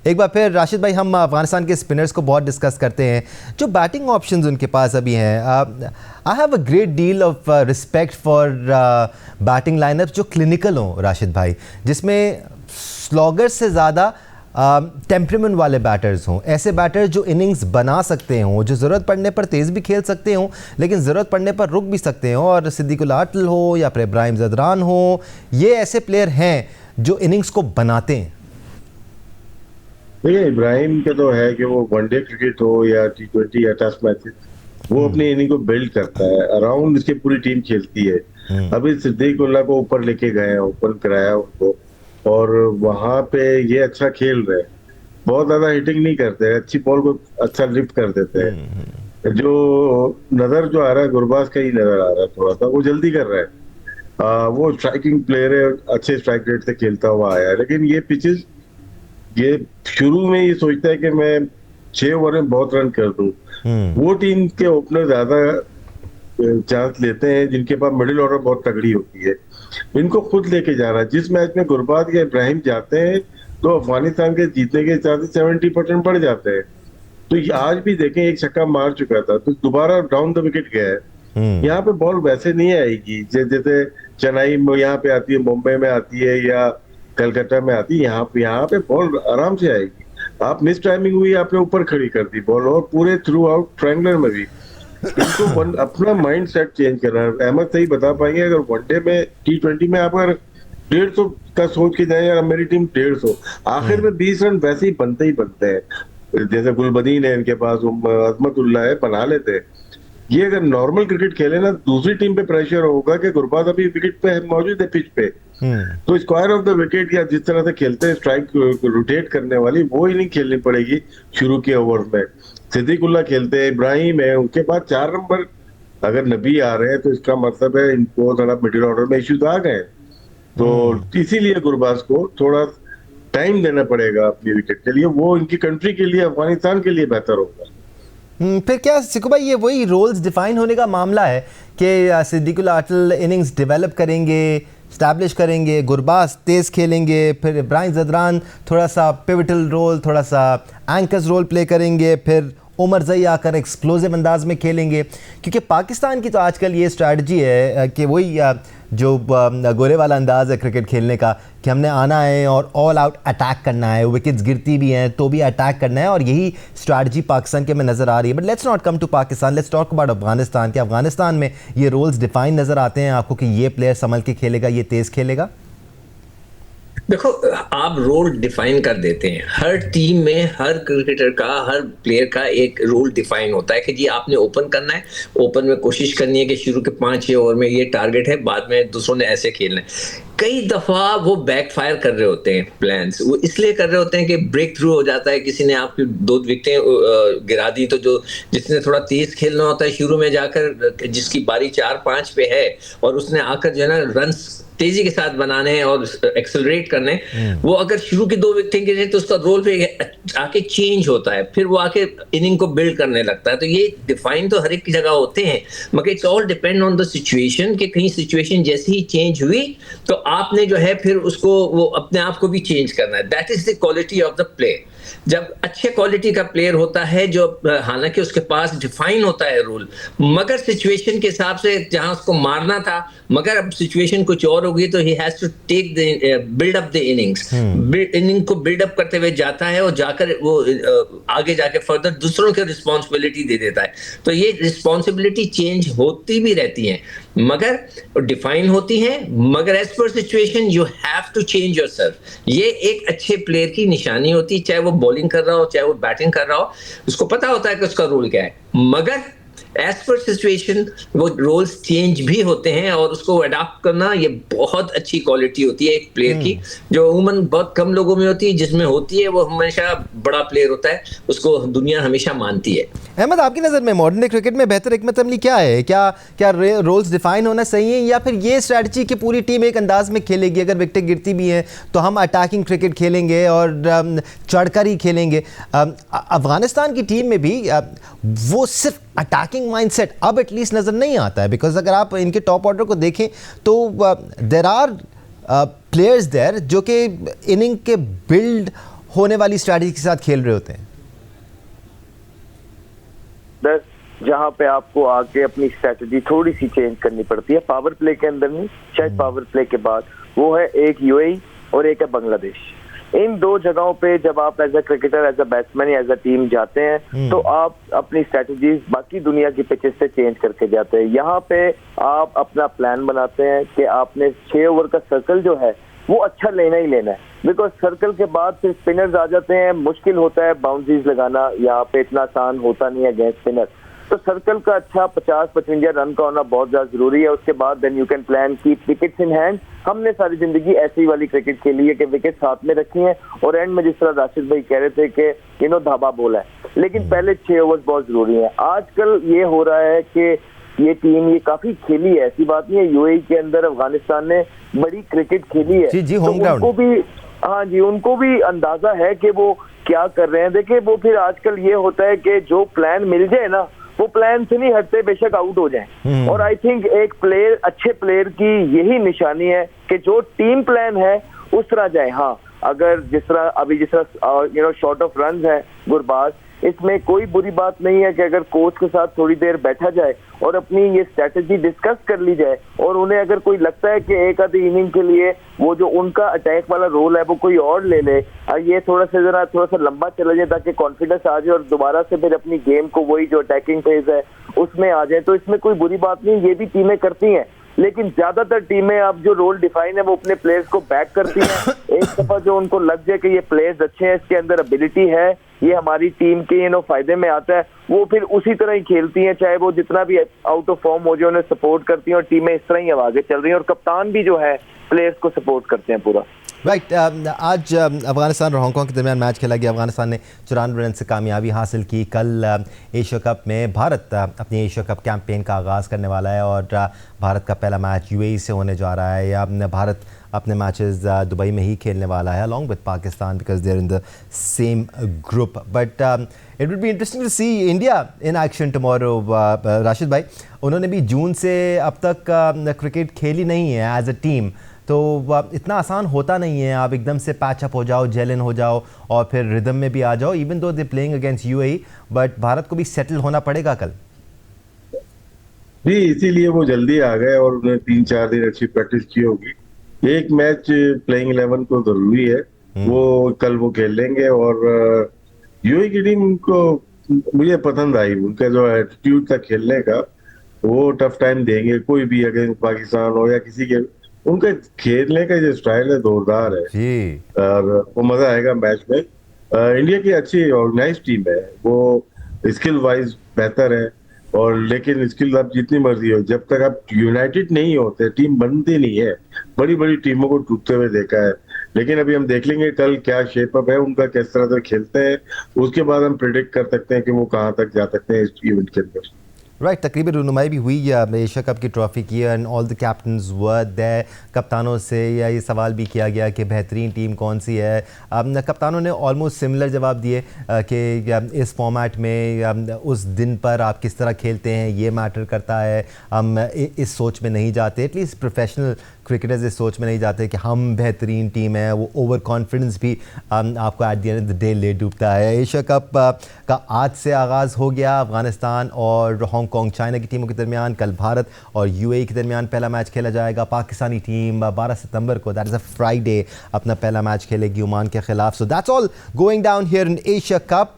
एक बार फिर राशिद भाई, हम अफगानिस्तान के स्पिनर्स को बहुत डिस्कस करते हैं, जो बैटिंग ऑप्शंस उनके पास अभी हैं। I have a great deal of respect for batting line-ups जो क्लिनिकल हों राशिद भाई, जिसमें स्लॉगर्स से ज़्यादा टेम्परामेंट वाले बैटर्स हों, ऐसे बैटर्स जो इनिंग्स बना सकते हों, जो ज़रूरत पड़ने पर तेज़ भी खेल सकते हों लेकिन ज़रूरत पड़ने पर रुक भी सकते हों, और सिद्दीकुल आटल हो या फिर इब्राहिम ज़दरान हो, ये ऐसे प्लेयर हैं जो इनिंग्स को बनाते हैं। देखिए, इब्राहिम का तो है कि वो वनडे क्रिकेट हो या T20 या टेस्ट मैचेस, वो अपनी इनिंग को बिल्ड करता है, अराउंड इसकी पूरी टीम खेलती है। अभी सिद्दीकुल्लाह को ऊपर लेके गए हैं, ओपन कराया उनको, और वहां पे ये अच्छा खेल रहे हैं। बहुत ज्यादा हिटिंग नहीं करते, अच्छी बॉल को अच्छा लिफ्ट कर देते हैं। जो नजर जो आ रहा है, गुरबाज का ही नजर आ रहा है थोड़ा सा, वो जल्दी कर रहा है। वो स्ट्राइकिंग प्लेयर है, अच्छे स्ट्राइक रेट से खेलता हुआ आया है, लेकिन ये पिचेस, ये शुरू में ये सोचता है कि मैं 6 ओवर में बहुत रन कर दूं। वो टीम के ओपनर ज्यादा चांस लेते हैं जिनके पास मिडिल ऑर्डर बहुत तगड़ी होती है। इनको खुद लेके जाना। जिस मैच में गुरबाज या इब्राहिम जाते हैं तो अफगानिस्तान के जीतने के चांसेस 70% बढ़ जाते हैं। तो आज भी देखें, एक छक्का मार चुका था तो दोबारा डाउन द विकेट गया है। यहाँ पे बॉल वैसे नहीं आएगी जैसे चेन्नई में यहाँ पे आती है, मुंबई में आती है या कलकत्ता में आती है। यहाँ पे बॉल आराम से आएगी। आप मिस टाइमिंग हुई, आपने ऊपर खड़ी कर दी बॉल, और पूरे थ्रू आउट ट्रायंगुलर में भी इनको अपना माइंड सेट चेंज करना है। अहमद सही बता पाएंगे, अगर वनडे में T20 में आप अगर 150 का सोच के जाए, यार मेरी टीम 150, आखिर में 20 रन वैसे ही बनते हैं। जैसे गुलबदीन है इनके पास, अजमतुल्लाह है, बना लेते हैं। ये अगर नॉर्मल क्रिकेट खेले ना, दूसरी टीम पे प्रेशर होगा कि गुरबाज अभी विकेट पे मौजूद है, पिच पे, तो स्क्वायर ऑफ द विकेट या जिस तरह से खेलते हैं स्ट्राइक रोटेट करने वाली, वो इनिंग खेलनी पड़ेगी शुरू के ओवर में। सिद्दीकुल्लाह खेलते हैं, इब्राहिम है, उनके बाद 4 नंबर अगर नबी आ रहे हैं तो इसका मतलब है इनको थोड़ा मिडिल ऑर्डर में इश्यूज आ गए। तो इसीलिए गुरबाज को थोड़ा टाइम देना पड़ेगा अपनी विकेट के लिए। वो इनकी कंट्री के लिए, अफगानिस्तान के लिए बेहतर होगा। फिर क्या सिक्कू भाई, ये वही रोल्स डिफाइन होने का मामला है कि सिद्दीकुल आटल इनिंग्स डेवलप करेंगे, स्टैब्लिश करेंगे, गुरबाज तेज़ खेलेंगे, फिर इब्राहिम ज़दरान थोड़ा सा पिवटल रोल, थोड़ा सा एंकर्स रोल प्ले करेंगे, फिर उमर ज़ई आकर एक्सप्लोसिव अंदाज में खेलेंगे। क्योंकि पाकिस्तान की तो आजकल ये स्ट्रैटेजी है कि वही जो गोरे वाला अंदाज़ है क्रिकेट खेलने का, कि हमने आना है और ऑल आउट अटैक करना है, विकेट्स गिरती भी हैं तो भी अटैक करना है, और यही स्ट्रैटेजी पाकिस्तान के में नज़र आ रही है। But let's not come to Pakistan, let's talk about Afghanistan. कि अफगानिस्तान में ये रोल्स डिफाइन नज़र आते हैं आपको कि ये प्लेयर संभल के खेलेगा, ये तेज़ खेलेगा? देखो, आप रोल डिफाइन कर देते हैं। हर टीम में हर क्रिकेटर का, हर प्लेयर का एक रोल डिफाइन होता है कि जी आपने ओपन करना है, ओपन में कोशिश करनी है कि शुरू के 5-6 ओवर में ये टारगेट है, बाद में दूसरों ने ऐसे खेलना है। कई दफा वो बैकफायर कर रहे होते हैं प्लान्स, वो इसलिए कर रहे होते हैं कि ब्रेक थ्रू हो जाता है, किसी ने आपकी 2 विकेटें गिरा दी, तो जिसने थोड़ा तेज खेलना होता है शुरू में जाकर, जिसकी बारी 4-5 पे है और उसने आकर जो है ना रन्स तेजी के साथ बनाने हैं और एक्सेलरेट करने, वो अगर शुरू की 2 विकेटें गिरे तो उसका रोल पे आके चेंज होता है, फिर वो आके इनिंग को बिल्ड करने लगता है। तो ये डिफाइन तो हर एक की जगह होते हैं, मगर it's all depend on the situation, कि कहीं सिचुएशन जैसे ही चेंज हुई तो आपने जो है फिर उसको, वो अपने आप को भी चेंज करना है। That is the quality of the play. जब अच्छे क्वालिटी का प्लेयर होता है, जो हालांकि उसके पास डिफाइन होता है रूल, मगर सिचुएशन के हिसाब से जहां उसको मारना था, मगर अब सिचुएशन कुछ और होगी, तो he has to take the build up the innings, inning को बिल्ड अप करते हुए जाता है और जाकर वो आगे जाके फर्दर दूसरों की रिस्पॉन्सिबिलिटी दे देता है। तो ये रिस्पॉन्सिबिलिटी चेंज होती भी रहती है, मगर डिफाइन होती है, मगर as per situation you have to change yourself. ये एक अच्छे प्लेयर की निशानी होती है, चाहे वो बॉलिंग कर रहा हो चाहे वो बैटिंग कर रहा हो, उसको पता होता है कि उसका रोल क्या है, मगर एज पर सिचुएशन वो रोल्स चेंज भी होते हैं, और उसको अडॉप्ट करना ये बहुत अच्छी क्वालिटी होती है एक प्लेयर की, जो उमूमन बहुत कम लोगों में होती है। जिसमें होती है वो हमेशा बड़ा प्लेयर होता है, उसको दुनिया हमेशा मानती है। अहमद, आपकी नज़र में मॉडर्न डे क्रिकेट में बेहतर हिकमत अमली क्या है? क्या रोल्स डिफाइन होना सही है, या फिर ये स्ट्रैटेजी कि पूरी टीम एक अंदाज में खेलेगी, अगर विकेटें गिरती भी हैं तो हम अटैकिंग क्रिकेट खेलेंगे और चढ़कर ही खेलेंगे? अफगानिस्तान की टीम में भी वो सिर्फ अटैकिंग माइंडसेट अब एटलीस्ट नज़र नहीं आता है, बिकॉज अगर आप इनके टॉप ऑर्डर को देखें तो देयर आर प्लेयर्स देयर जो कि इनिंग के बिल्ड होने वाली स्ट्रैटेजी के साथ खेल रहे होते हैं? जहां पे आपको आके अपनी स्ट्रेटजी थोड़ी सी चेंज करनी पड़ती है, पावर प्ले के अंदर नहीं, शायद पावर प्ले के बाद, वो है एक यूएई और एक है बांग्लादेश। इन दो जगहों पे जब आप as a cricketer, as a batsman या एज अ टीम जाते हैं तो आप अपनी स्ट्रेटजीज बाकी दुनिया की पिचेस से चेंज करके जाते हैं। यहाँ पे आप अपना प्लान बनाते हैं कि आपने 6 ओवर का सर्कल जो है वो अच्छा लेना ही लेना है, बिकॉज सर्कल के बाद फिर स्पिनर्स आ जाते हैं, मुश्किल होता है बाउंड्रीज लगाना, यहाँ पे इतना आसान होता नहीं है अगेंस्ट स्पिनर। तो सर्कल का अच्छा 50-55 रन का होना बहुत ज्यादा जरूरी है। उसके बाद then you can plan keep wickets in hand. हमने सारी जिंदगी ऐसी वाली क्रिकेट खेली है कि विकेट साथ में रखी है और एंड में जिस तरह राशिद भाई कह रहे थे कि धाबा बोला है, लेकिन पहले 6 ओवर्स बहुत जरूरी है। आजकल ये हो रहा है कि ये टीम ये काफी खेली है, ऐसी बात नहीं है, यूएई के अंदर अफगानिस्तान ने बड़ी क्रिकेट खेली है। जी, तो होम ग्राउंड। उनको भी, हाँ जी, उनको भी अंदाजा है कि वो क्या कर रहे हैं। देखिए वो फिर आजकल ये होता है कि जो प्लान मिल जाए ना, वो प्लान से नहीं हटते, बेशक आउट हो जाए। और आई थिंक एक प्लेयर, अच्छे प्लेयर की यही निशानी है कि जो टीम प्लान है उस तरह जाए। हाँ, अगर जिस तरह शॉर्ट ऑफ रन है गुरबाज, इसमें कोई बुरी बात नहीं है कि अगर कोच के साथ थोड़ी देर बैठा जाए और अपनी ये स्ट्रेटजी डिस्कस कर ली जाए, और उन्हें अगर कोई लगता है कि एक आधी इनिंग के लिए वो जो उनका अटैक वाला रोल है वो कोई और ले ले, ये थोड़ा सा लंबा चला जाए ताकि कॉन्फिडेंस आ जाए और दोबारा से फिर अपनी गेम को, वही जो अटैकिंग फेज है उसमें आ जाए, तो इसमें कोई बुरी बात नहीं, ये भी टीमें करती हैं। लेकिन ज्यादातर टीमें अब जो रोल डिफाइन है वो अपने प्लेयर्स को बैक करती हैं। एक दफा जो उनको लग जाए कि ये प्लेयर्स अच्छे हैं, इसके अंदर एबिलिटी है, ये हमारी टीम के फायदे में आता है, वो फिर उसी तरह ही खेलती हैं, चाहे वो जितना भी आउट ऑफ फॉर्म हो जाए उन्हें सपोर्ट करती हैं, और टीमें इस तरह ही अब आगे चल रही हैं और कप्तान भी जो है प्लेयर्स को सपोर्ट करते हैं पूरा। राइट। आज अफगानिस्तान और हांगकांग के दरमियान मैच खेला गया। अफगानिस्तान ने 94 रन से कामयाबी हासिल की। कल एशिया कप में भारत अपनी एशिया कप कैंपेन का आगाज़ करने वाला है और भारत का पहला मैच यूएई से होने जा रहा है। या भारत अपने मैचेस दुबई में ही खेलने वाला है along with Pakistan, because they are in the same group. But it will be interesting to see India in action tomorrow. Rashid भाई, उन्होंने भी जून से अब तक क्रिकेट खेली नहीं है एज अ टीम, तो इतना आसान होता नहीं है आप एकदम से पैच अप हो जाओ, जेल इन हो जाओ और फिर रिदम में भी आ जाओ, even though they playing against UAE, but Bharat को भी सेटल होना पड़ेगा कल। जी, इसीलिए वो जल्दी आ गए और उन्हें 3-4 दिन अच्छी प्रैक्टिस की होगी। एक मैच प्लेइंग 11 को जरूरी है, वो कल वो खेल लेंगे। और यूएई की टीम को मुझे पसंद आई, उनका जो एटीट्यूड था खेलने का, वो टफ टाइम देंगे कोई भी, अगेंस्ट पाकिस्तान हो या किसी के, उनका खेलने का जो स्टाइल है जोरदार है और वो मजा आएगा मैच में। इंडिया की अच्छी ऑर्गेनाइज टीम है, वो स्किल वाइज बेहतर है, और लेकिन स्किल आप जितनी मर्जी हो, जब तक आप यूनाइटेड नहीं होते टीम बनती नहीं है। बड़ी बड़ी टीमों को टूटते हुए देखा है, लेकिन अभी हम देख लेंगे कल क्या शेप अप है उनका, किस तरह से खेलते हैं, उसके बाद हम प्रिडिक्ट कर सकते हैं कि वो कहाँ तक जा सकते हैं इस इवेंट के अंदर। राइट, तकरीबन रुनुमाई भी हुई एशिया कप की ट्रॉफी की and all the captains were there. कप्तानों से या ये सवाल भी किया गया कि बेहतरीन टीम कौन सी है। कप्तानों ने ऑलमोस्ट सिमिलर जवाब दिए कि इस फॉर्मेट में उस दिन पर आप किस तरह खेलते हैं ये मैटर करता है। हम इस सोच में नहीं जाते, एटलीस्ट प्रोफेशनल क्रिकेटर्स इस सोच में नहीं जाते कि हम बेहतरीन टीम है। वो ओवर कॉन्फिडेंस भी आपको at the end of the day ले डूबता है। एशिया कप का आज से आगाज़ हो गया। अफगानिस्तान और हांगकांग, चाइना की टीमों के दरमियान कल भारत और यूएई के दरमियान पहला मैच खेला जाएगा। पाकिस्तानी टीम 12 सितंबर को, दैट इज़ अ फ्राइडे, अपना पहला मैच खेलेगी ओमान के खिलाफ। So that's all going down here in Asia cup.